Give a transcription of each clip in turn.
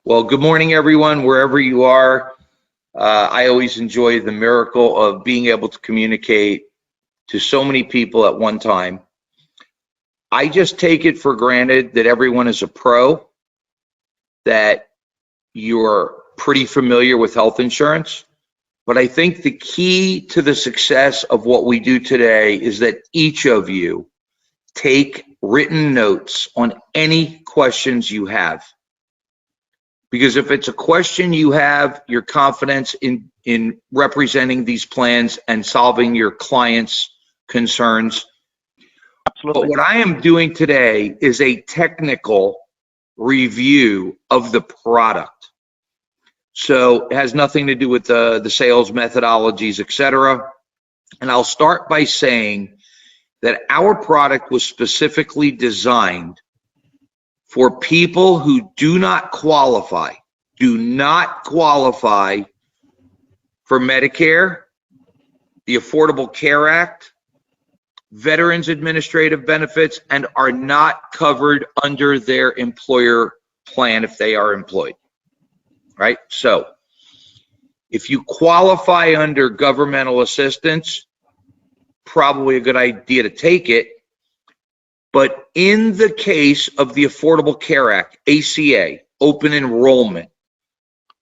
Well, good morning, everyone, wherever you are. I always enjoy the miracle of being able to communicate to so many people at one time. I just take it for granted that everyone is a pro, that you're pretty familiar with health insurance. But I think the key to the success of what we do today is that each of you take written notes on any questions you have. Because if it's a question you have, your confidence in representing these plans and solving your clients' concerns. Absolutely. But what I am doing today is a technical review of the product. So it has nothing to do with the sales methodologies, etc. And I'll start by saying that our product was specifically designed for people who do not qualify for Medicare, the Affordable Care Act, Veterans Administrative Benefits, and are not covered under their employer plan if they are employed, right? So if you qualify under governmental assistance, probably a good idea to take it. But in the case of the Affordable Care Act, ACA, open enrollment,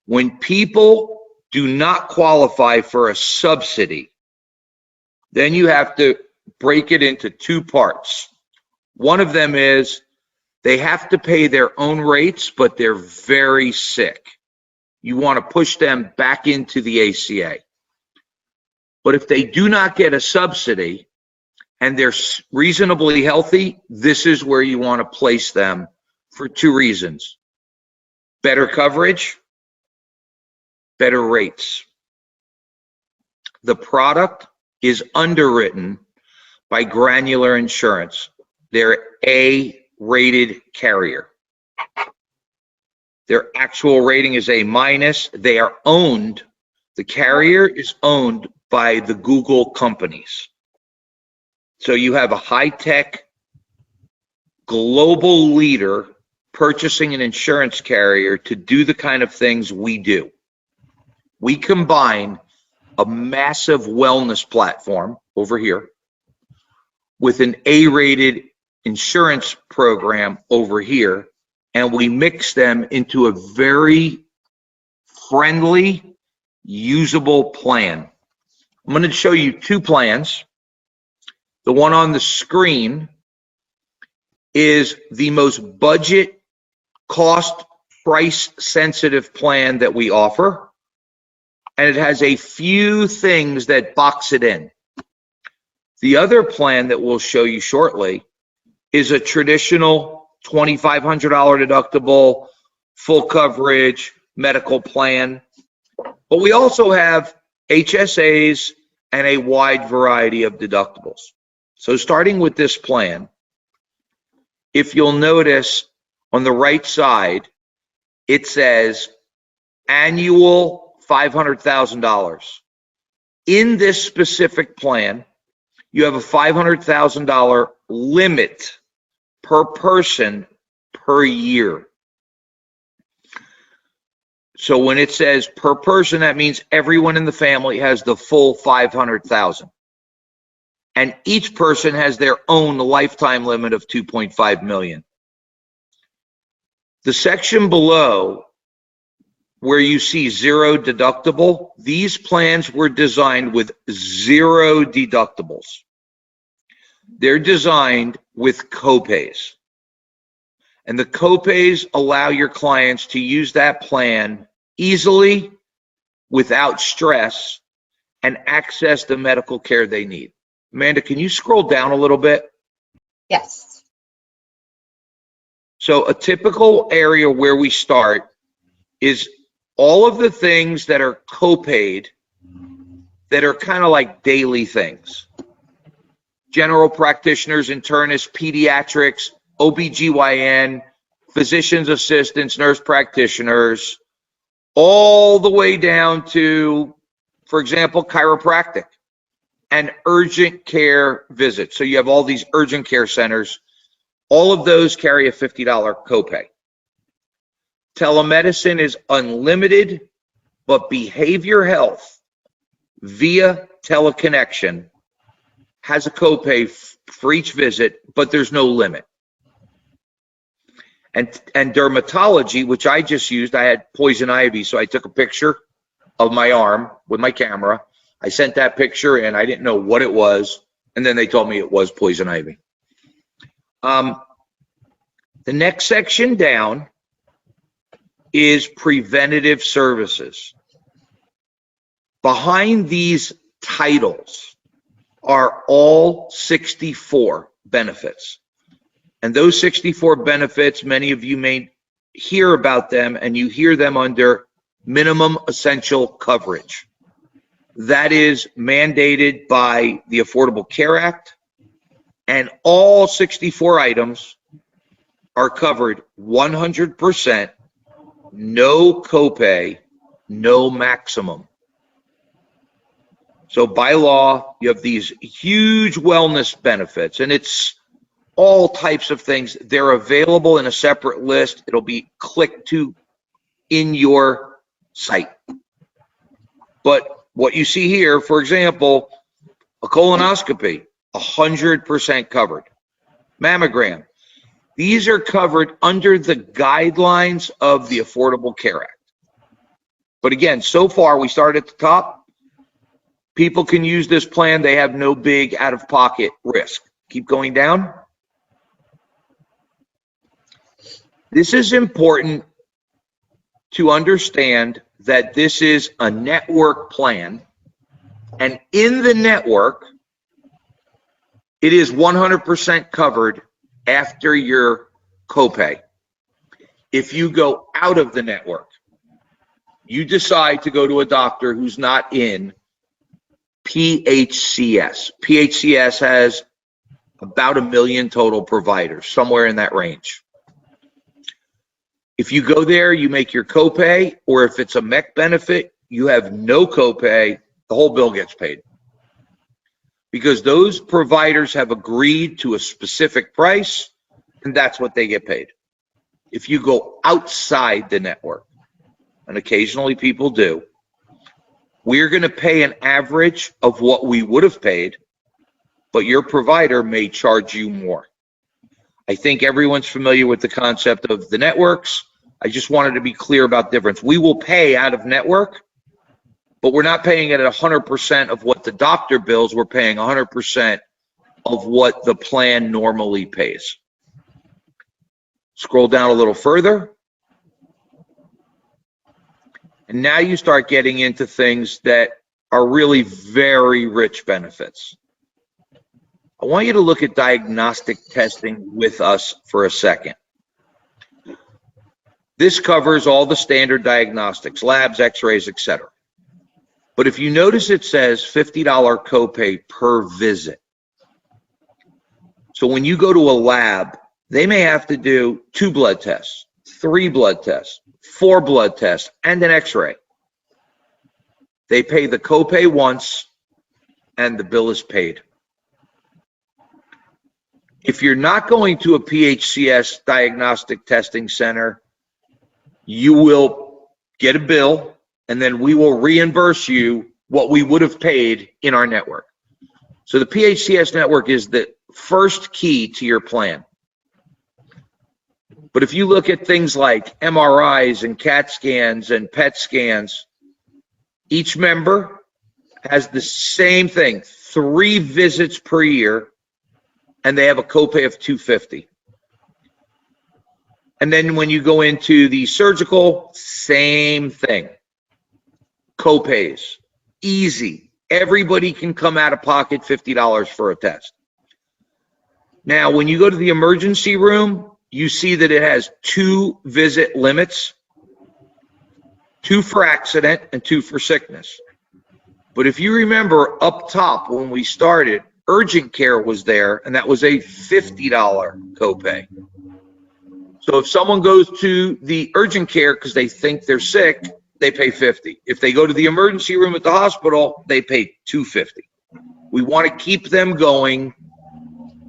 when people do not qualify for a subsidy, then you have to break it into two parts. One of them is they have to pay their own rates, but they're very sick. You want to push them back into the ACA. But if they do not get a subsidy, and they're reasonably healthy, this is where you want to place them for two reasons: better coverage, better rates. The product is underwritten by Granular Insurance. They're A-rated carrier. Their actual rating is A-. They are owned, the carrier is owned by the Google companies. So you have a high-tech global leader purchasing an insurance carrier to do the kind of things we do. We combine a massive wellness platform over here with an A-rated insurance program over here, and we mix them into a very friendly, usable plan. I'm going to show you two plans. The one on the screen is the most budget, cost, price sensitive plan that we offer. And it has a few things that box it in. The other plan that we'll show you shortly is a traditional $2,500 deductible, full coverage medical plan. But we also have HSAs and a wide variety of deductibles. So starting with this plan, if you'll notice on the right side, it says annual $500,000. In this specific plan, you have a $500,000 limit per person per year. So when it says per person, that means everyone in the family has the full $500,000. And each person has their own lifetime limit of $2.5 million. The section below where you see zero deductible, these plans were designed with zero deductibles. They're designed with copays. And the copays allow your clients to use that plan easily, without stress, and access the medical care they need. Amanda, can you scroll down a little bit? Yes. So a typical area where we start is all of the things that are copaid that are kind of like daily things. General practitioners, internists, pediatrics, OBGYN, physician's assistants, nurse practitioners, all the way down to, for example, chiropractic and urgent care visits. So you have all these urgent care centers. All of those carry a $50 copay. Telemedicine is unlimited, but behavior health via teleconnection has a copay for each visit, but there's no limit. And dermatology, which I just used, I had poison ivy, so I took a picture of my arm with my camera. I sent that picture and I didn't know what it was, and then they told me it was poison ivy. The next section down is preventative services. Behind these titles are all 64 benefits. And those 64 benefits, many of you may hear about them, and you hear them under minimum essential coverage. That is mandated by the Affordable Care Act, and all 64 items are covered 100%, no copay, no maximum. So by law, you have these huge wellness benefits, and it's all types of things. They're available in a separate list. It'll be clicked to in your site. But what you see here, for example, a colonoscopy, 100% covered. Mammogram, these are covered under the guidelines of the Affordable Care Act. But again, so far, we started at the top. People can use this plan. They have no big out-of-pocket risk. Keep going down. This is important to understand that this is a network plan, and in the network, it is 100% covered after your copay. If you go out of the network, you decide to go to a doctor who's not in PHCS. PHCS has about 1 million total providers, somewhere in that range. If you go there, you make your copay, or if it's a MEC benefit, you have no copay, the whole bill gets paid. Because those providers have agreed to a specific price, and that's what they get paid. If you go outside the network, and occasionally people do, we're going to pay an average of what we would have paid, but your provider may charge you more. I think everyone's familiar with the concept of the networks. I just wanted to be clear about the difference. We will pay out of network, but we're not paying it at 100% of what the doctor bills. We're paying 100% of what the plan normally pays. Scroll down a little further. And now you start getting into things that are really very rich benefits. I want you to look at diagnostic testing with us for a second. This covers all the standard diagnostics, labs, x-rays, etc. But if you notice, it says $50 copay per visit. So when you go to a lab, they may have to do 2 blood tests, 3 blood tests, 4 blood tests, and an x-ray. They pay the copay once, and the bill is paid. If you're not going to a PHCS diagnostic testing center, you will get a bill, and then we will reimburse you what we would have paid in our network. So the PHCS network is the first key to your plan. But if you look at things like MRIs and CAT scans and PET scans, each member has the same thing, 3 visits per year, and they have a copay of $250. And then when you go into the surgical, same thing. Copays, easy. Everybody can come out of pocket $50 for a test. Now, when you go to the emergency room, you see that it has 2 visit limits, 2 for accident and 2 for sickness. But if you remember up top when we started, urgent care was there, and that was a $50 copay. So if someone goes to the urgent care because they think they're sick, they pay $50. If they go to the emergency room at the hospital, they pay $250. We want to keep them going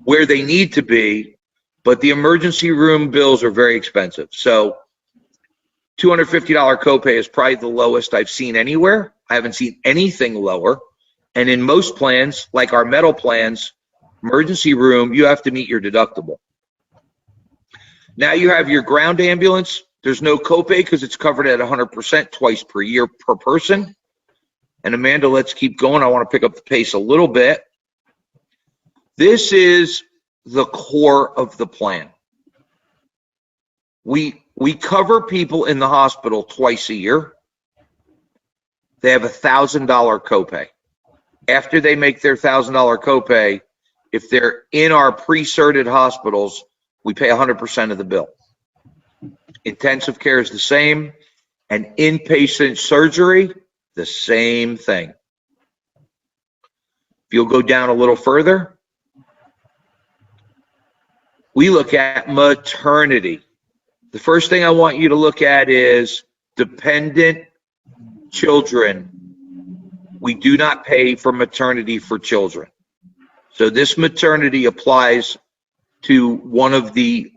where they need to be, but the emergency room bills are very expensive. So $250 copay is probably the lowest I've seen anywhere. I haven't seen anything lower. And in most plans, like our metal plans, emergency room, you have to meet your deductible. Now you have your ground ambulance. There's no copay because it's covered at 100% twice per year per person. And Amanda, let's keep going. I want to pick up the pace a little bit. This is the core of the plan. We cover people in the hospital twice a year. They have $1,000 copay. After they make their $1,000 copay, if they're in our pre-certed hospitals, we pay 100% of the bill. Intensive care is the same, and inpatient surgery, the same thing. If you'll go down a little further, we look at maternity. The first thing I want you to look at is dependent children. We do not pay for maternity for children. So this maternity applies to one of the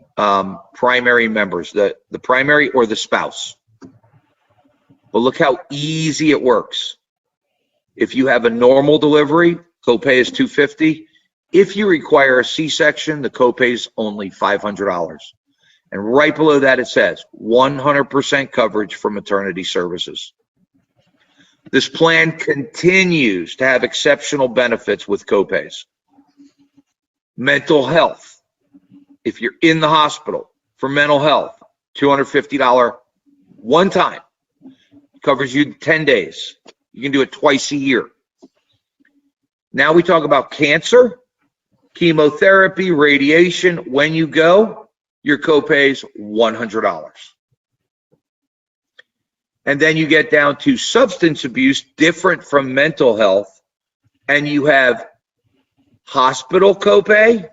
primary members, the primary or the spouse. But look how easy it works. If you have a normal delivery, copay is $250. If you require a C-section, the copay is only $500. And right below that it says 100% coverage for maternity services. This plan continues to have exceptional benefits with copays. Mental health. If you're in the hospital for mental health, $250 one time. Covers you 10 days. You can do it twice a year. Now we talk about cancer, chemotherapy, radiation. When you go, your copay's $100. And then you get down to substance abuse, different from mental health, and you have hospital copay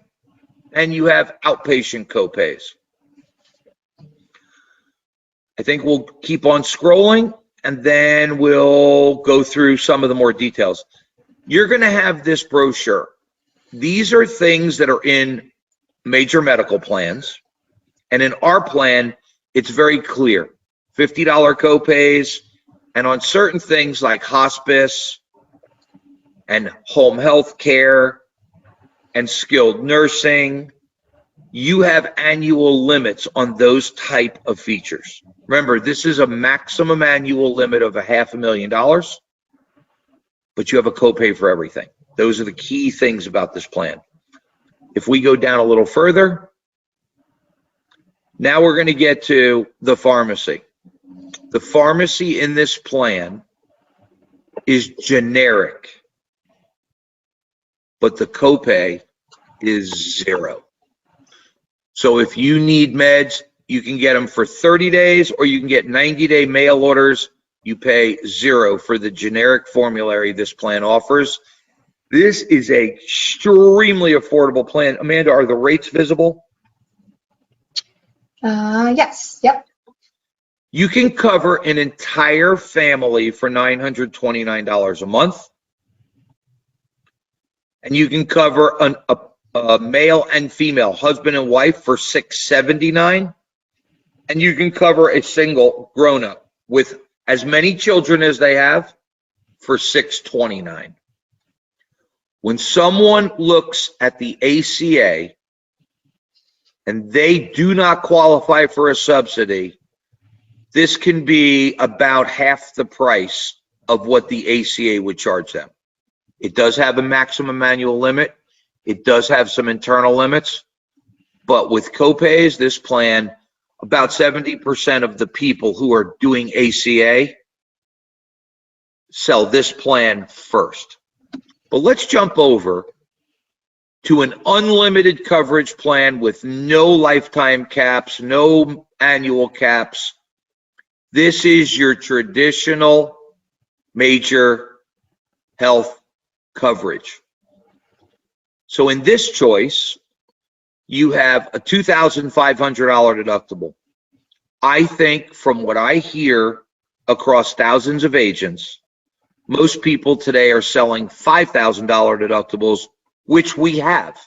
and you have outpatient copays. I think we'll keep on scrolling and then we'll go through some of the more details. You're going to have this brochure. These are things that are in major medical plans. And in our plan, it's very clear. $50 copays, and on certain things like hospice and home health care and skilled nursing, you have annual limits on those type of features. Remember, this is a maximum annual limit of $500,000, but you have a copay for everything. Those are the key things about this plan. If we go down a little further, now we're going to get to the pharmacy. The pharmacy in this plan is generic, but the copay is $0. So if you need meds, you can get them for 30 days or you can get 90-day mail orders. You pay $0 for the generic formulary this plan offers. This is a extremely affordable plan. Amanda, are the rates visible? Yes. Yep. You can cover an entire family for $929 a month. And you can cover a male and female, husband and wife, for $679. And you can cover a single grown-up with as many children as they have for $629. When someone looks at the ACA and they do not qualify for a subsidy, this can be about half the price of what the ACA would charge them. It does have a maximum annual limit. It does have some internal limits. But with copays, this plan, about 70% of the people who are doing ACA sell this plan first. But let's jump over to an unlimited coverage plan with no lifetime caps, no annual caps. This is your traditional major health coverage. So in this choice, you have a $2,500 deductible. I think from what I hear across thousands of agents, most people today are selling $5,000 deductibles, which we have.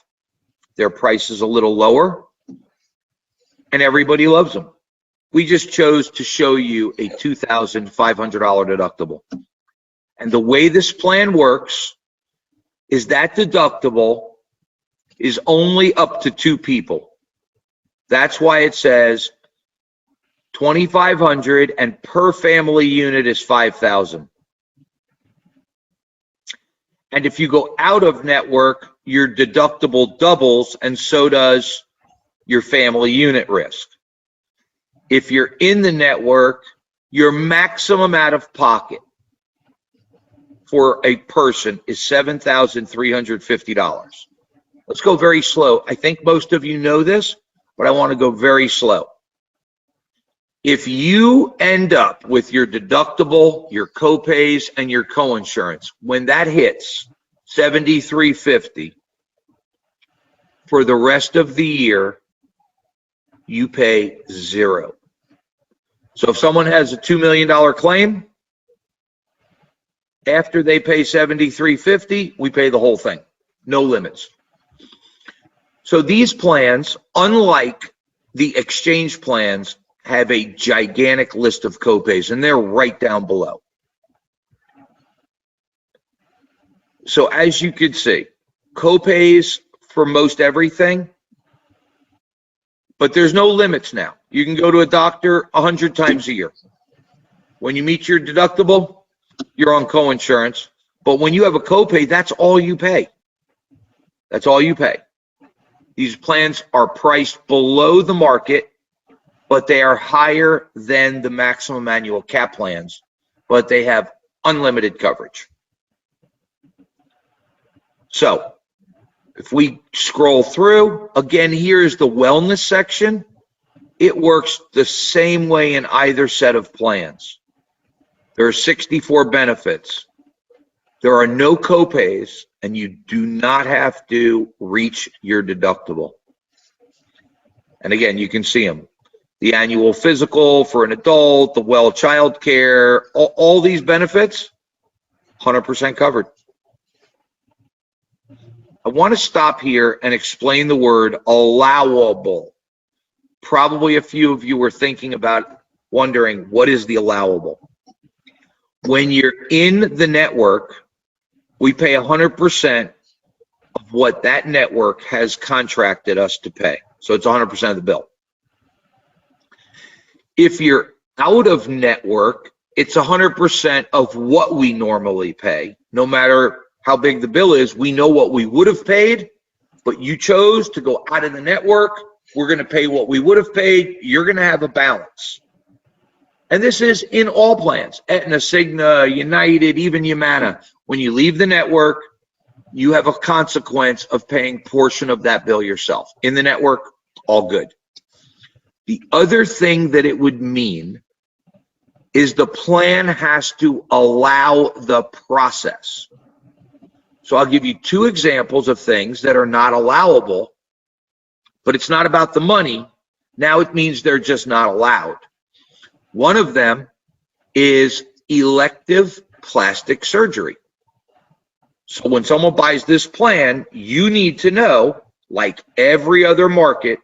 Their price is a little lower, and everybody loves them. We just chose to show you a $2,500 deductible. And the way this plan works is that deductible is only up to 2 people. That's why it says $2,500 and per family unit is $5,000. And if you go out of network, your deductible doubles, and so does your family unit risk. If you're in the network, your maximum out of pocket for a person is $7,350. Let's go very slow. I think most of you know this, but I want to go very slow. If you end up with your deductible, your copays, and your coinsurance, when that hits $7,350 for the rest of the year, you pay $0. So if someone has a $2 million claim, after they pay $7,350, we pay the whole thing, no limits. So these plans, unlike the exchange plans, have a gigantic list of copays, and they're right down below. So as you can see, copays for most everything, but there's no limits now. You can go to a doctor 100 times a year. When you meet your deductible, you're on coinsurance, but when you have a copay, that's all you pay. That's all you pay. These plans are priced below the market, but they are higher than the maximum annual cap plans, but they have unlimited coverage. So if we scroll through, again, here's the wellness section. It works the same way in either set of plans. There are 64 benefits. There are no copays, and you do not have to reach your deductible. And again, you can see them. The annual physical for an adult, the well child care, all these benefits, 100% covered. I want to stop here and explain the word allowable. Probably a few of you were thinking about wondering, what is the allowable? When you're in the network, we pay 100% of what that network has contracted us to pay. So it's 100% of the bill. If you're out of network, it's 100% of what we normally pay. No matter how big the bill is, we know what we would have paid, but you chose to go out of the network. We're going to pay what we would have paid. You're going to have a balance. And this is in all plans, Aetna, Cigna, United, even Humana. When you leave the network, you have a consequence of paying portion of that bill yourself. In the network, all good. The other thing that it would mean is the plan has to allow the process. So I'll give you 2 examples of things that are not allowable, but it's not about the money. Now it means they're just not allowed. One of them is elective plastic surgery. So when someone buys this plan, you need to know, like every other market,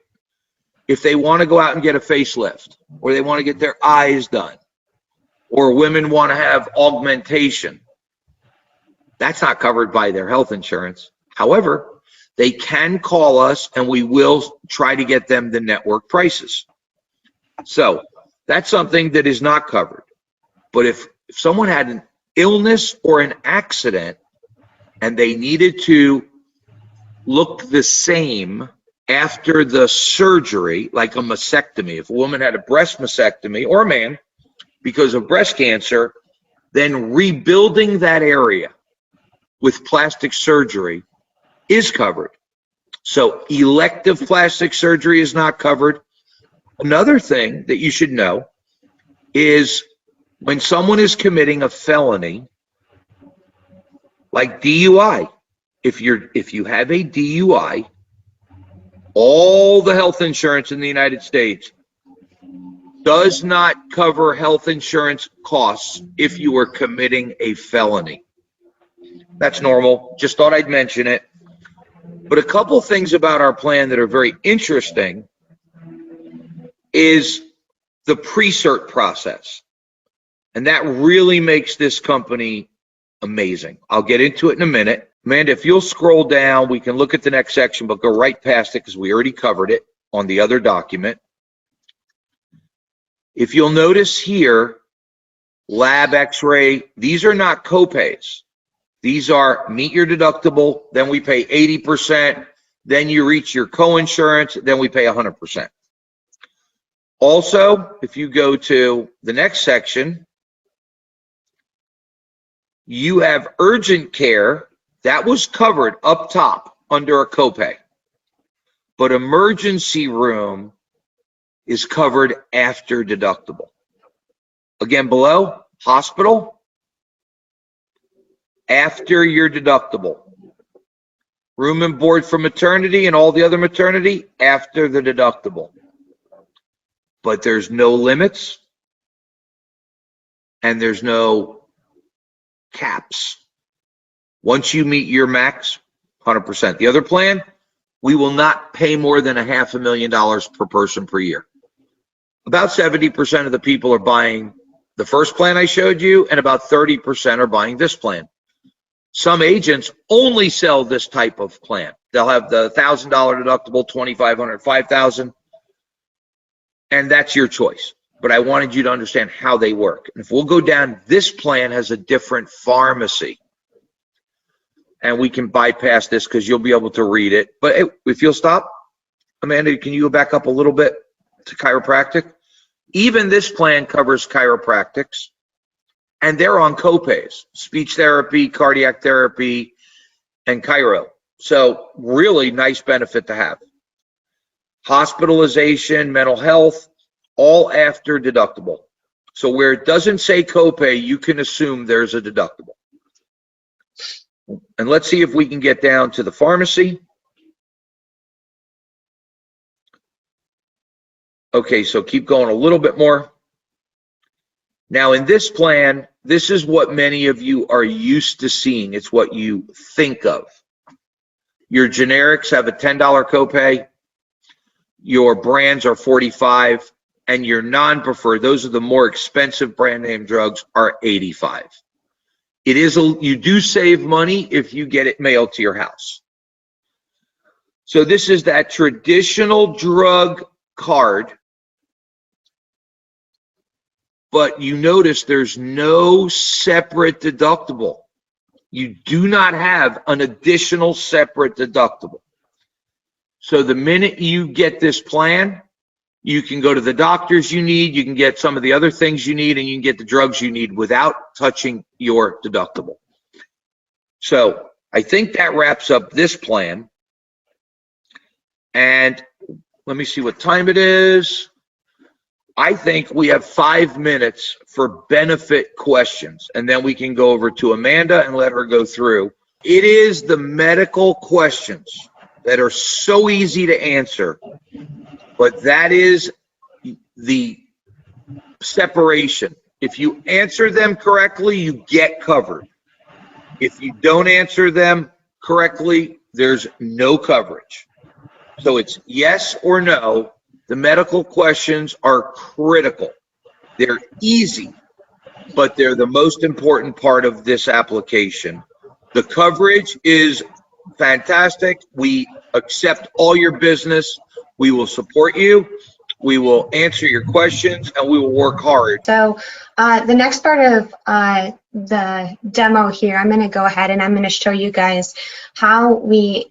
if they want to go out and get a facelift, or they want to get their eyes done, or women want to have augmentation, that's not covered by their health insurance. However, they can call us and we will try to get them the network prices. So that's something that is not covered. But if someone had an illness or an accident and they needed to look the same after the surgery, like a mastectomy, if a woman had a breast mastectomy, or a man, because of breast cancer, then rebuilding that area with plastic surgery is covered. So elective plastic surgery is not covered. Another thing that you should know is when someone is committing a felony, like DUI, if you have a DUI, all the health insurance in the United States does not cover health insurance costs if you are committing a felony. That's normal. Just thought I'd mention it. But a couple things about our plan that are very interesting is the pre-cert process. And that really makes this company amazing. I'll get into it in a minute. Amanda, if you'll scroll down, we can look at the next section, but go right past it because we already covered it on the other document. If you'll notice here, lab, x-ray, these are not copays. These are meet your deductible, then we pay 80%, then you reach your co-insurance, then we pay 100%. Also, if you go to the next section, you have urgent care. That was covered up top under a copay. But emergency room is covered after deductible. Again, below, hospital, after your deductible. Room and board for maternity and all the other maternity, after the deductible. But there's no limits and there's no caps. Once you meet your max, 100%. The other plan, we will not pay more than $500,000 per person per year. About 70% of the people are buying the first plan I showed you, and about 30% are buying this plan. Some agents only sell this type of plan. They'll have the $1,000 deductible, $2,500, $5,000, and that's your choice. But I wanted you to understand how they work. And if we'll go down, this plan has a different pharmacy. And we can bypass this because you'll be able to read it. But if you'll stop, Amanda, can you go back up a little bit to chiropractic? Even this plan covers chiropractics, and they're on copays, speech therapy, cardiac therapy, and chiro. So really nice benefit to have. Hospitalization, mental health, all after deductible. So where it doesn't say copay, you can assume there's a deductible. And let's see if we can get down to the pharmacy. Okay, so keep going a little bit more. Now in this plan, this is what many of you are used to seeing. It's what you think of. Your generics have a $10 copay. Your brands are $45, and your non-preferred, those are the more expensive brand name drugs, are $85. You do save money if you get it mailed to your house. So this is that traditional drug card, but you notice there's no separate deductible. You do not have an additional separate deductible. So the minute you get this plan, you can go to the doctors you need, you can get some of the other things you need, and you can get the drugs you need without touching your deductible. So I think that wraps up this plan. And let me see what time it is. I think we have 5 minutes for benefit questions, and then we can go over to Amanda and let her go through. It is the medical questions that are so easy to answer, but that is the separation. If you answer them correctly, you get covered. If you don't answer them correctly, there's no coverage. So it's yes or no. The medical questions are critical. They're easy, but they're the most important part of this application. The coverage is fantastic. We accept all your business. We will support you. We will answer your questions, and we will work hard. So the next part of the demo here, I'm going to go ahead and I'm going to show you guys how you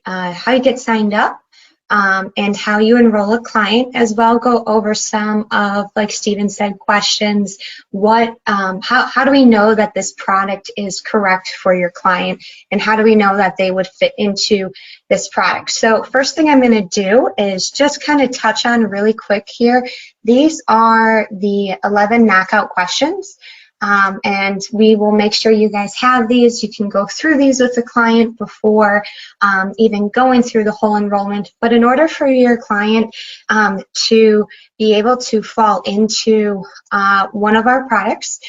get signed up. And how you enroll a client, as well go over some of, like Steven said, questions. How do we know that this product is correct for your client, and how do we know that they would fit into this product? So first thing I'm going to do is just kind of touch on really quick here. These are the 11 knockout questions. And we will make sure you guys have these. You can go through these with the client before even going through the whole enrollment. But in order for your client to be able to fall into one of our products,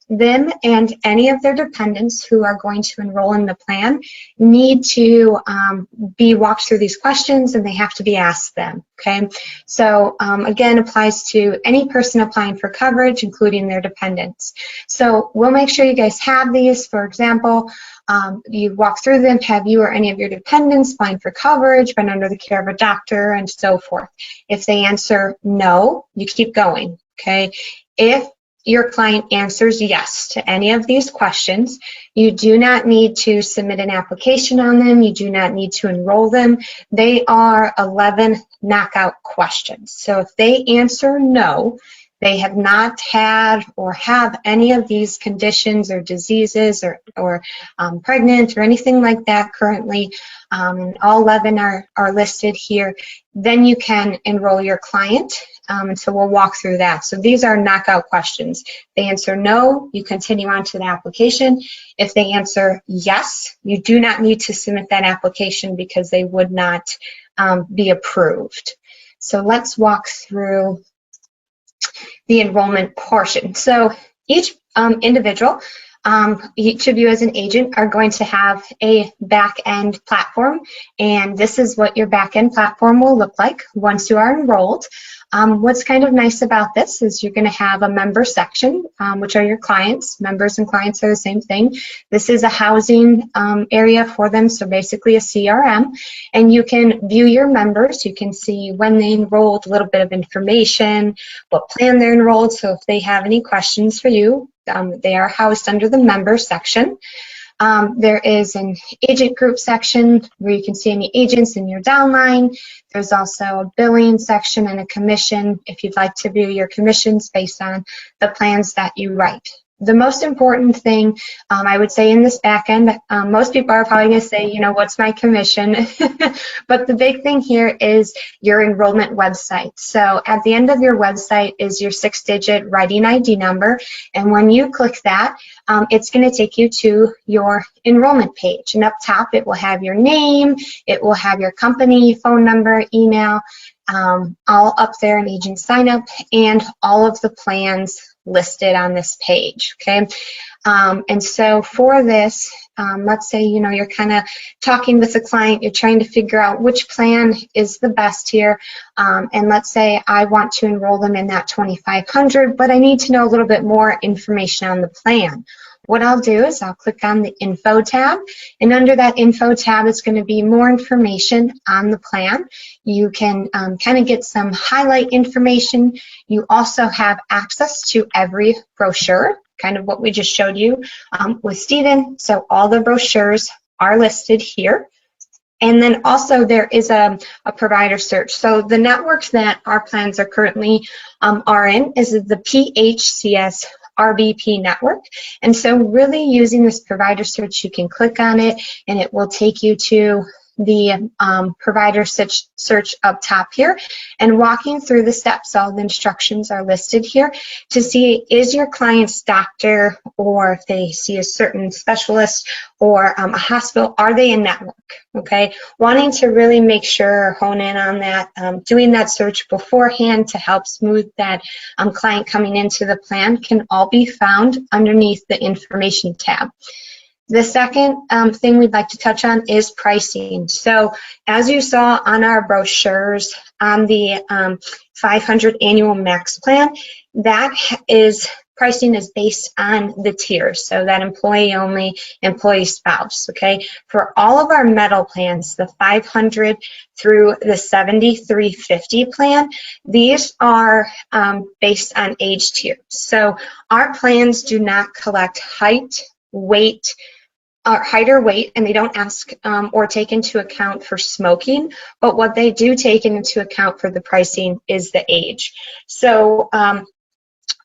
them and any of their dependents who are going to enroll in the plan need to be walked through these questions, and they have to be asked them, okay? So again, applies to any person applying for coverage, including their dependents. So we'll make sure you guys have these. For example, you walk through them, have you or any of your dependents applying for coverage, been under the care of a doctor, and so forth. If they answer no, you keep going, okay? If your client answers yes to any of these questions, you do not need to submit an application on them. You do not need to enroll them. They are 11 knockout questions. So if they answer no, they have not had or have any of these conditions or diseases or pregnant or anything like that currently, and all 11 are listed here, then you can enroll your client. And so we'll walk through that. So these are knockout questions. If they answer no, you continue on to the application. If they answer yes, you do not need to submit that application because they would not be approved. So let's walk through the enrollment portion. So each individual, each of you as an agent are going to have a back-end platform, and this is what your back-end platform will look like once you are enrolled. What's kind of nice about this is you're going to have a member section, which are your clients. Members and clients are the same thing. This is a housing area for them, so basically a CRM. And you can view your members. You can see when they enrolled, a little bit of information, what plan they're enrolled. So if they have any questions for you, they are housed under the member section. There is an agent group section where you can see any agents in your downline. There's also a billing section and a commission if you'd like to view your commissions based on the plans that you write. The most important thing, I would say in this back end, most people are probably going to say, you know, what's my commission? But the big thing here is your enrollment website. So at the end of your website is your 6-digit writing ID number. And when you click that, it's going to take you to your enrollment page. And up top, it will have your name, it will have your company, phone number, email, all up there in agent sign up, and all of the plans listed on this page, okay? And so for this, let's say, you know, you're kind of talking with a client, you're trying to figure out which plan is the best here, and let's say I want to enroll them in that 2500, but I need to know a little bit more information on the plan. What I'll do is I'll click on the Info tab, and under that Info tab is going to be more information on the plan. You can kind of get some highlight information. You also have access to every brochure, kind of what we just showed you with Stephen. So all the brochures are listed here. And then also there is a provider search. So the networks that our plans are currently are in is the PHCS RBP network. And so really using this provider search, you can click on it and it will take you to the provider search up top here, and walking through the steps. All the instructions are listed here to see, is your client's doctor, or if they see a certain specialist or a hospital, are they in network? Okay, wanting to really make sure, hone in on that, doing that search beforehand to help smooth that client coming into the plan can all be found underneath the information tab. The second thing we'd like to touch on is pricing. So as you saw on our brochures on the 500 annual max plan, that is pricing is based on the tiers. So that employee only, employee spouse, okay? For all of our metal plans, the 500 through the 7350 plan, these are based on age tier. So our plans do not collect height, weight, height or weight, and they don't ask or take into account for smoking, but what they do take into account for the pricing is the age. So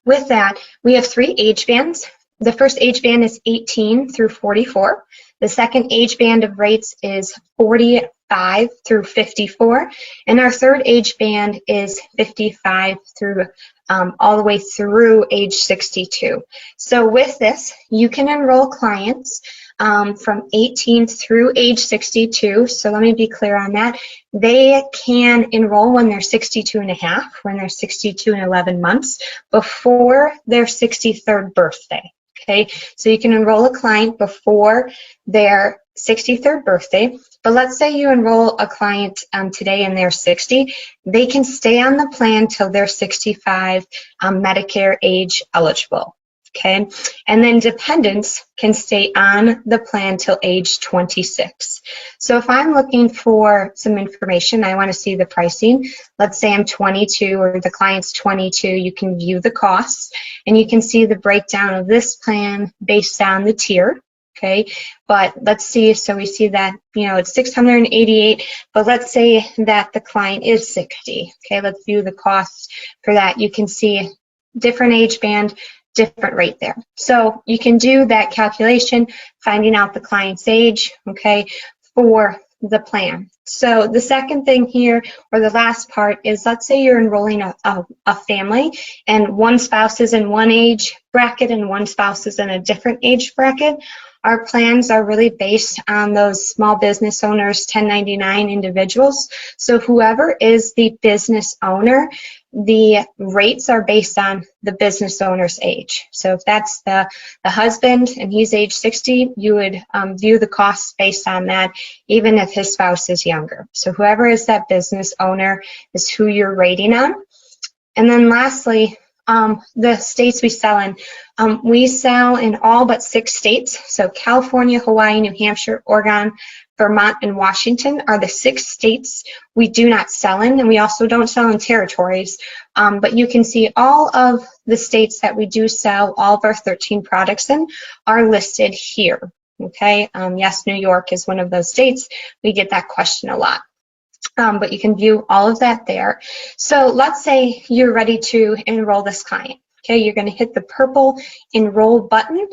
with that, we have 3 age bands. The first age band is 18 through 44. The second age band of rates is 45 through 54. And our third age band is 55 through all the way through age 62. So with this, you can enroll clients from 18 through age 62. So let me be clear on that. They can enroll when they're 62 and a half, when they're 62 and 11 months, before their 63rd birthday. Okay, so you can enroll a client before their 63rd birthday, but let's say you enroll a client today and they're 60, they can stay on the plan till they're 65, Medicare age eligible. Okay, and then dependents can stay on the plan till age 26. So if I'm looking for some information, I want to see the pricing. Let's say I'm 22 or the client's 22, you can view the costs and you can see the breakdown of this plan based on the tier. Okay, but let's see, so we see that, you know, it's 688, but let's say that the client is 60. Okay, let's view the costs for that. You can see different age band, different rate there. So you can do that calculation, finding out the client's age, okay, for the plan. So the second thing here, or the last part, is let's say you're enrolling a family and one spouse is in one age bracket and one spouse is in a different age bracket. Our plans are really based on those small business owners, 1099 individuals. So whoever is the business owner, the rates are based on the business owner's age. So if that's the husband and he's age 60, you would view the costs based on that, even if his spouse is younger. So whoever is that business owner is who you're rating on. And then lastly, the states we sell in. We sell in all but 6 states. So California, Hawaii, New Hampshire, Oregon, Vermont, and Washington are the 6 states we do not sell in, and we also don't sell in territories. But you can see all of the states that we do sell all of our 13 products in are listed here. Okay, yes, New York is one of those states. We get that question a lot. But you can view all of that there. So let's say you're ready to enroll this client. Okay, you're going to hit the purple enroll button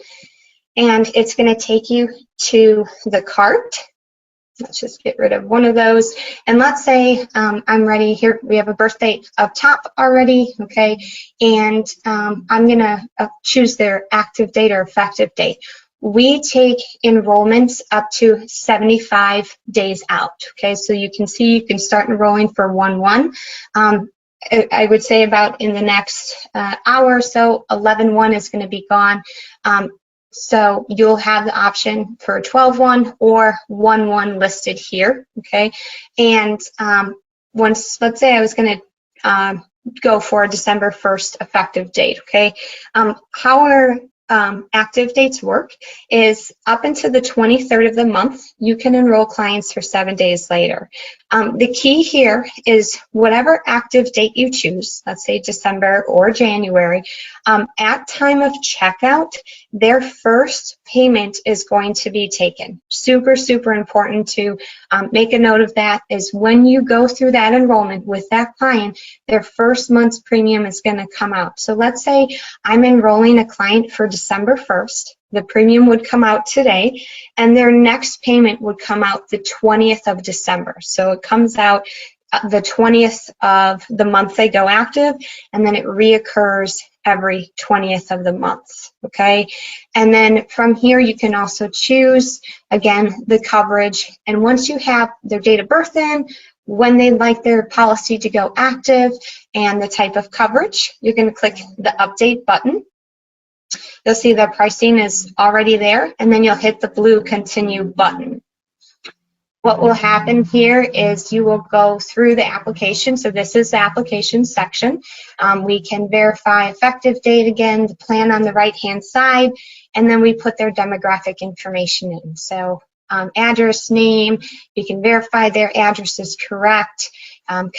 and it's going to take you to the cart. Let's just get rid of one of those. And let's say I'm ready here. We have a birth date up top already, okay? And I'm going to choose their active date or effective date. We take enrollments up to 75 days out, okay? So you can see you can start enrolling for 1/1. I would say about in the next hour or so, 11/1 is going to be gone. So you'll have the option for 12/1 or 1/1 listed here, okay? And once, let's say I was going to go for a December 1st effective date, okay? How our active dates work is up until the 23rd of the month, you can enroll clients for 7 days later. The key here is whatever active date you choose, let's say December or January, at time of checkout, their first payment is going to be taken. Super, super important to make a note of that is when you go through that enrollment with that client, their first month's premium is going to come out. So let's say I'm enrolling a client for December 1st. The premium would come out today, and their next payment would come out the 20th of December. So it comes out the 20th of the month they go active, and then it reoccurs every 20th of the month, okay? And then from here, you can also choose, again, the coverage. And once you have their date of birth in, when they'd like their policy to go active, and the type of coverage, you're going to click the update button. You'll see the pricing is already there, and then you'll hit the blue continue button. What will happen here is you will go through the application. So this is the application section. We can verify effective date again, the plan on the right-hand side, and then we put their demographic information in. So address, name, you can verify their address is correct,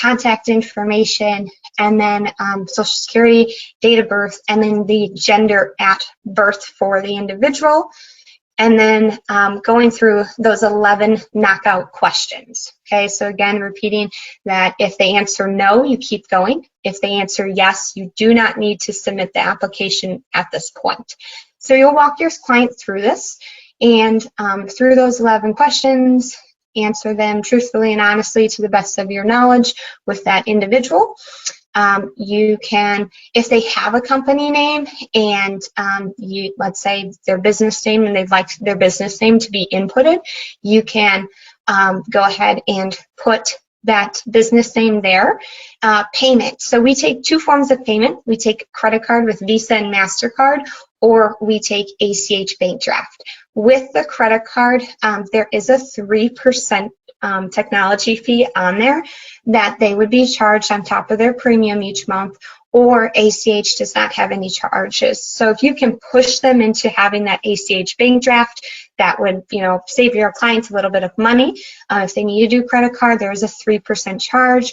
contact information, and then Social Security, date of birth, and then the gender at birth for the individual. And then going through those 11 knockout questions. Okay, so again, repeating that if they answer no, you keep going. If they answer yes, you do not need to submit the application at this point. So you'll walk your client through this, and through those 11 questions, answer them truthfully and honestly to the best of your knowledge with that individual. You can, if they have a company name and let's say their business name and they'd like their business name to be inputted, you can go ahead and put that business name there. Payment. So we take two forms of payment. We take credit card with Visa and MasterCard, or we take ACH bank draft. With the credit card, there is a 3% technology fee on there that they would be charged on top of their premium each month, or ACH does not have any charges. So if you can push them into having that ACH bank draft, that would, save your clients a little bit of money. If they need to do credit card, there is a 3% charge.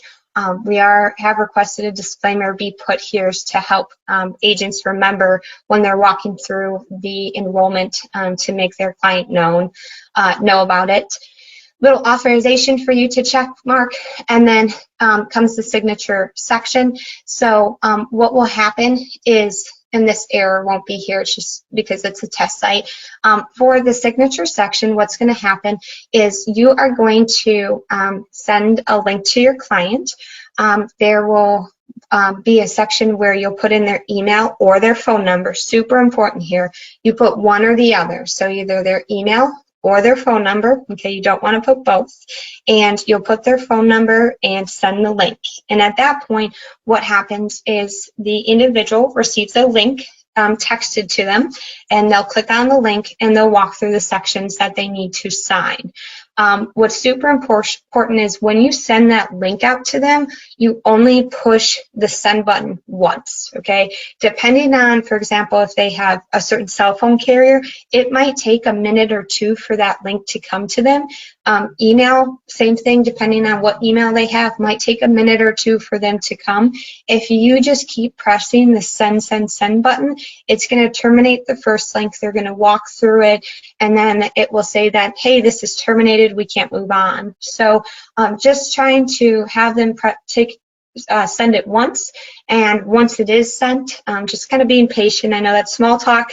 We have requested a disclaimer be put here to help agents remember when they're walking through the enrollment to make their client know about it. Little authorization for you to check mark, and then comes the signature section. So what will happen is, and this error won't be here, it's just because it's a test site. For the signature section, what's going to happen is you are going to send a link to your client. There will be a section where you'll put in their email or their phone number. Super important here. You put one or the other. So either their email or their phone number. Okay, you don't want to put both. And you'll put their phone number and send the link. And at that point, what happens is the individual receives a link texted to them, and they'll click on the link and they'll walk through the sections that they need to sign. What's super important is when you send that link out to them, you only push the send button once, okay? Depending on, for example, if they have a certain cell phone carrier, it might take a minute or two for that link to come to them. Email, same thing, depending on what email they have, might take a minute or two for them to come. If you just keep pressing the send button, it's going to terminate the first link. They're going to walk through it, and then it will say that, hey, this is terminated, we can't move on. So just trying to have them send it once, and once it is sent, just kind of being patient. I know that small talk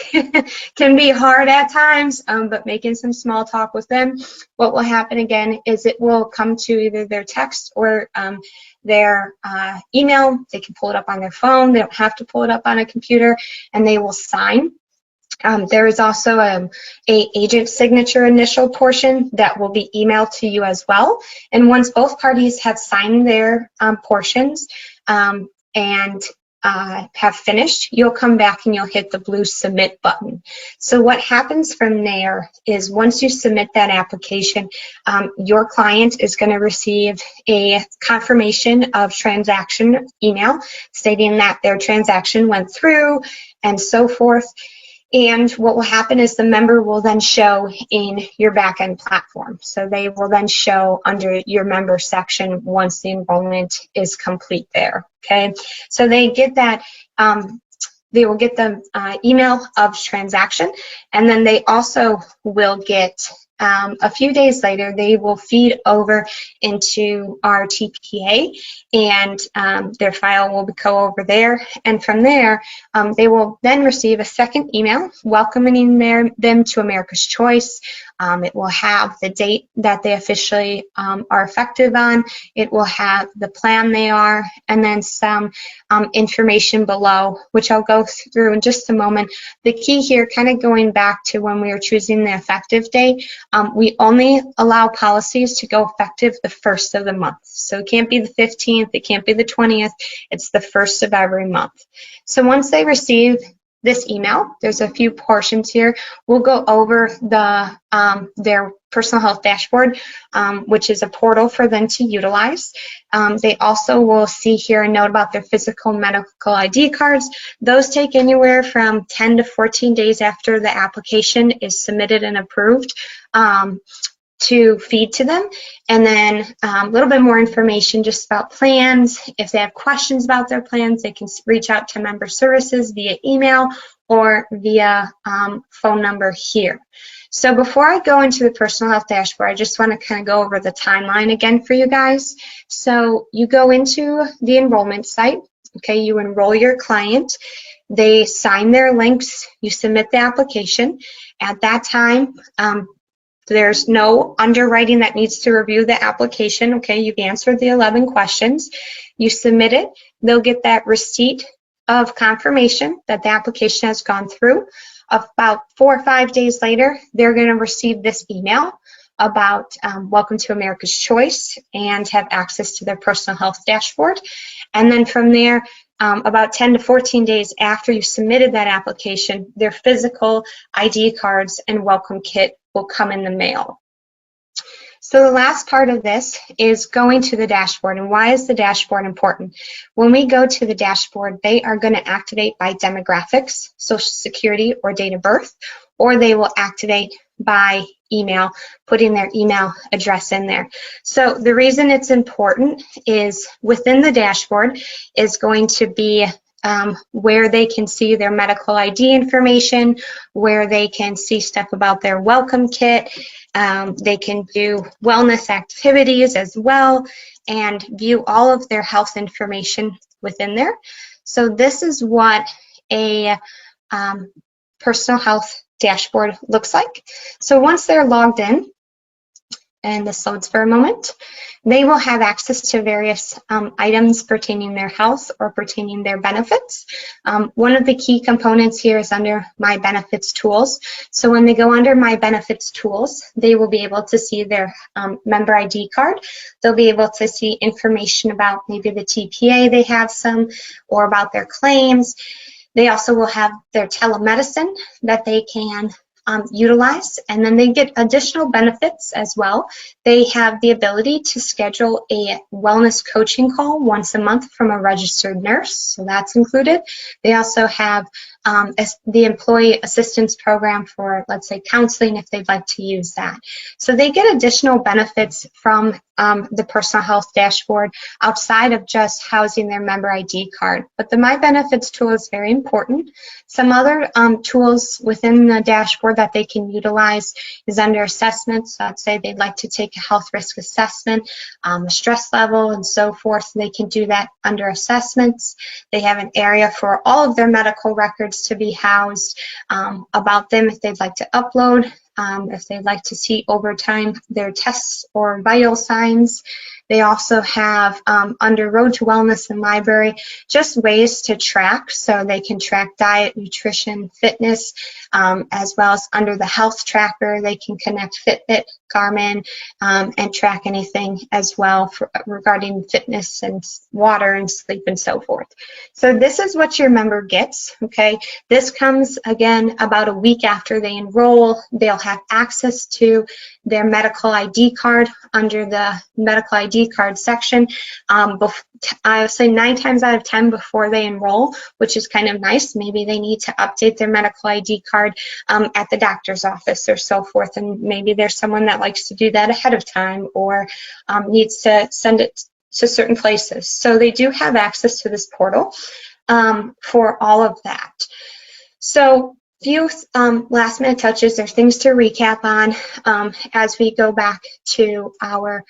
can be hard at times, but making some small talk with them. What will happen again is it will come to either their text or their email. They can pull it up on their phone. They don't have to pull it up on a computer, and they will sign. There is also a agent signature initial portion that will be emailed to you as well. And once both parties have signed their portions and have finished, you'll come back and you'll hit the blue submit button. So what happens from there is once you submit that application, your client is going to receive a confirmation of transaction email stating that their transaction went through and so forth. And what will happen is the member will then show in your back-end platform. So they will then show under your member section once the enrollment is complete there, okay? So they get that, they will get the email of transaction, and then they also will get, a few days later, they will feed over into our TPA, and their file will go over there. And from there, they will then receive a second email welcoming them to America's Choice. It will have the date that they officially are effective on. It will have the plan they are, and then some information below, which I'll go through in just a moment. The key here, kind of going back to when we were choosing the effective date, we only allow policies to go effective the first of the month. So it can't be the 15th, it can't be the 20th, it's the first of every month. So once they receive this email, there's a few portions here. We'll go over their personal health dashboard, which is a portal for them to utilize. They also will see here a note about their physical medical ID cards. Those take anywhere from 10 to 14 days after the application is submitted and approved to feed to them. And then a little bit more information just about plans. If they have questions about their plans, they can reach out to member services via email or via phone number here. So before I go into the personal health dashboard, I just want to kind of go over the timeline again for you guys. So you go into the enrollment site, okay, you enroll your client, they sign their links, you submit the application. At that time, there's no underwriting that needs to review the application, okay? You've answered the 11 questions. You submit it, they'll get that receipt of confirmation that the application has gone through. About 4 or 5 days later, they're going to receive this email about Welcome to America's Choice and have access to their personal health dashboard. And then from there, about 10 to 14 days after you submitted that application, their physical ID cards and welcome kit will come in the mail. So the last part of this is going to the dashboard. And why is the dashboard important? When we go to the dashboard, they are going to activate by demographics, social security or date of birth, or they will activate by email, putting their email address in there. So the reason it's important is within the dashboard is going to be where they can see their medical ID information, where they can see stuff about their welcome kit. They can do wellness activities as well and view all of their health information within there. So this is what a personal health dashboard looks like. So once they're logged in, and this loads for a moment, they will have access to various items pertaining their health or pertaining their benefits. One of the key components here is under My Benefits Tools. So when they go under My Benefits Tools, they will be able to see their member ID card. They'll be able to see information about maybe the TPA they have some, or about their claims. They also will have their telemedicine that they can utilize, and then they get additional benefits as well. They have the ability to schedule a wellness coaching call once a month from a registered nurse, so that's included. They also have the employee assistance program for, let's say, counseling if they'd like to use that. So they get additional benefits from the personal health dashboard outside of just housing their member ID card. But the My Benefits tool is very important. Some other tools within the dashboard that they can utilize is under assessments. So let's say they'd like to take a health risk assessment, a stress level, and so forth. They can do that under assessments. They have an area for all of their medical records to be housed, about them if they'd like to upload, if they'd like to see over time their tests or vital signs. They also have under Road to Wellness and Library just ways to track, so they can track diet, nutrition, fitness, as well as under the health tracker they can connect Fitbit, Garmin, and track anything as well regarding fitness and water and sleep and so forth. So this is what your member gets, okay? This comes again about a week after they enroll. They'll have access to their medical ID card under the medical ID card section. I would say 9 times out of 10 before they enroll, which is kind of nice. Maybe they need to update their medical ID card at the doctor's office or so forth, and maybe there's someone that likes to do that ahead of time or needs to send it to certain places. So they do have access to this portal for all of that. So few last minute touches, there's things to recap on as we go back to our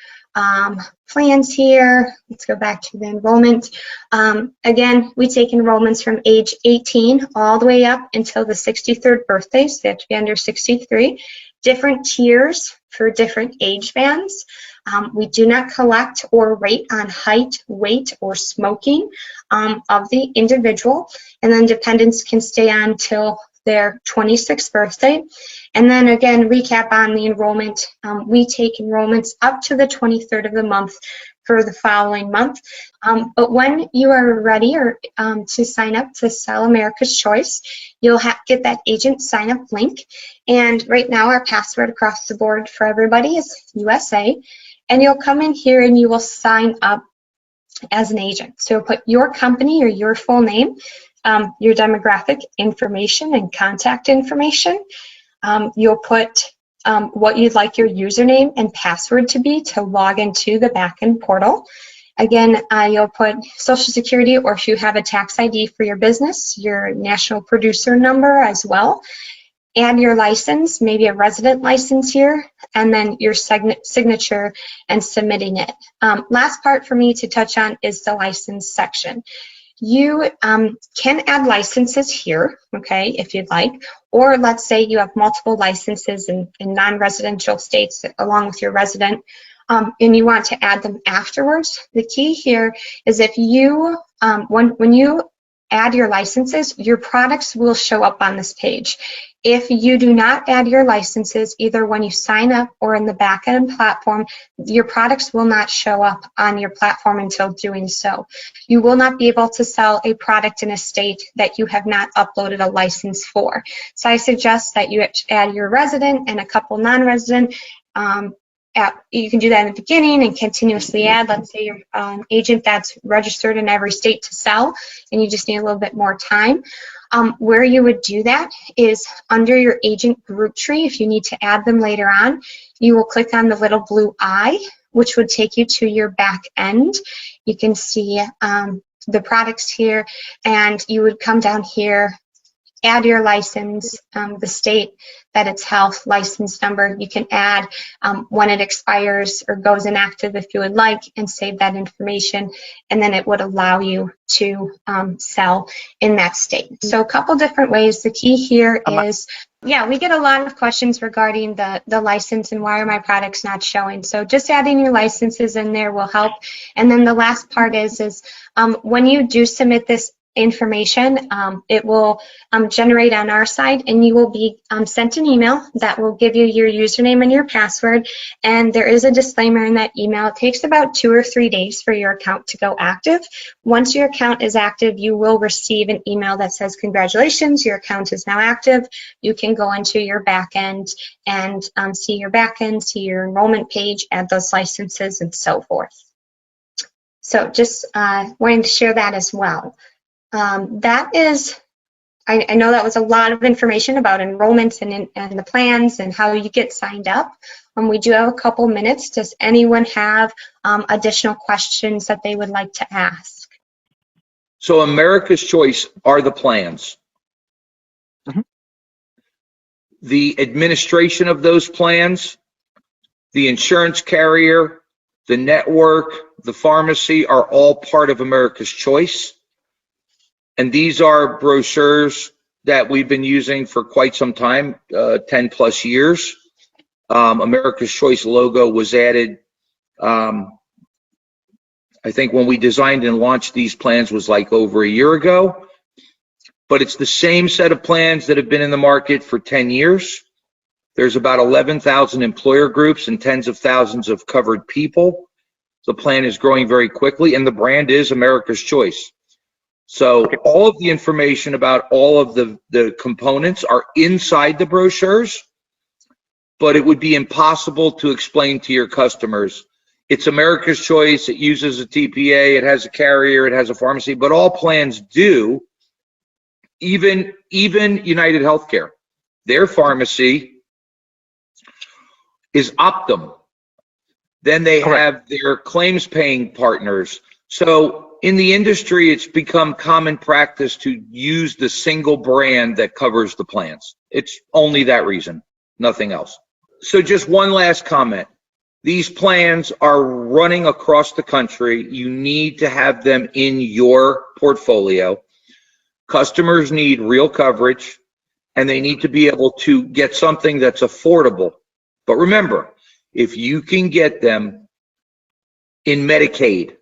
plans here. Let's go back to the enrollment. Again, we take enrollments from age 18 all the way up until the 63rd birthday, so they have to be under 63. Different tiers for different age bands. We do not collect or rate on height, weight, or smoking of the individual, and then dependents can stay on till their 26th birthday. And then again, recap on the enrollment. We take enrollments up to the 23rd of the month for the following month. But when you are ready to sign up to Sell America's Choice, you'll get that agent sign up link. And right now our password across the board for everybody is USA. And you'll come in here and you will sign up as an agent. So you'll put your company or your full name, your demographic information and contact information. You'll put what you'd like your username and password to be to log into the backend portal. Again, you'll put Social Security, or if you have a tax ID for your business, your national producer number as well. Add your license, maybe a resident license here, and then your signature and submitting it. Last part for me to touch on is the license section. You can add licenses here, okay, if you'd like, or let's say you have multiple licenses in non-residential states along with your resident and you want to add them afterwards, the key here is if you, when you add your licenses, your products will show up on this page. If you do not add your licenses, either when you sign up or in the back-end platform, your products will not show up on your platform until doing so. You will not be able to sell a product in a state that you have not uploaded a license for. So I suggest that you add your resident and a couple non-resident. You can do that in the beginning and continuously add. Let's say you're an agent that's registered in every state to sell and you just need a little bit more time. Where you would do that is under your agent group tree. If you need to add them later on, you will click on the little blue eye, which would take you to your back end. You can see the products here, and you would come down here, add your license, the state that it's health, license number. You can add when it expires or goes inactive if you would like, and save that information, and then it would allow you to sell in that state. So a couple different ways. The key here is, yeah, we get a lot of questions regarding the license and why are my products not showing. So just adding your licenses in there will help. And then the last part is when you do submit this information, it will generate on our side, and you will be sent an email that will give you your username and your password. And there is a disclaimer in that email. It takes about 2 or 3 days for your account to go active. Once your account is active, you will receive an email that says, congratulations, your account is now active. You can go into your back end and see your back end, see your enrollment page, add those licenses, and so forth. So just wanting to share that as well. That is, I know that was a lot of information about enrollments and the plans and how you get signed up. We do have a couple minutes. Does anyone have additional questions that they would like to ask? So America's Choice are the plans. Mm-hmm. The administration of those plans, the insurance carrier, the network, the pharmacy are all part of America's Choice. And these are brochures that we've been using for quite some time, 10 plus years. America's Choice logo was added, I think when we designed and launched these plans was like over a year ago. But it's the same set of plans that have been in the market for 10 years. There's about 11,000 employer groups and tens of thousands of covered people. The plan is growing very quickly, and the brand is America's Choice. So all of the information about all of the components are inside the brochures, but it would be impossible to explain to your customers. It's America's Choice, it uses a TPA, it has a carrier, it has a pharmacy, but all plans do, even United Healthcare. Their pharmacy is Optum. Then they have their claims paying partners. So in the industry, it's become common practice to use the single brand that covers the plans. It's only that reason, nothing else. So just one last comment. These plans are running across the country. You need to have them in your portfolio. Customers need real coverage, and they need to be able to get something that's affordable. But remember, if you can get them in Medicaid,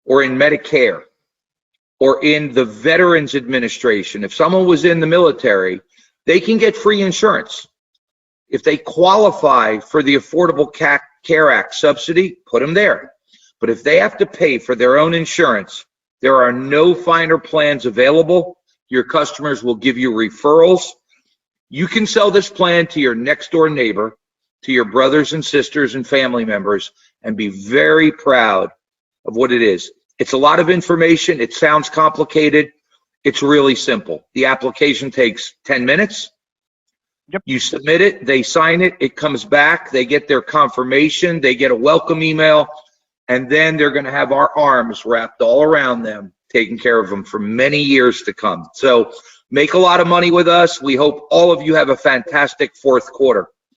or in Medicare, or in the Veterans Administration, if someone was in the military, they can get free insurance. If they qualify for the Affordable Care Act subsidy, put them there. But if they have to pay for their own insurance, there are no finer plans available. Your customers will give you referrals. You can sell this plan to your next door neighbor, to your brothers and sisters and family members, and be very proud of what it is. It's a lot of information. It sounds complicated. It's really simple. The application takes 10 minutes. Yep. You submit it, they sign it, it comes back, they get their confirmation, they get a welcome email, and then they're going to have our arms wrapped all around them, taking care of them for many years to come. So make a lot of money with us. We hope all of you have a fantastic fourth quarter.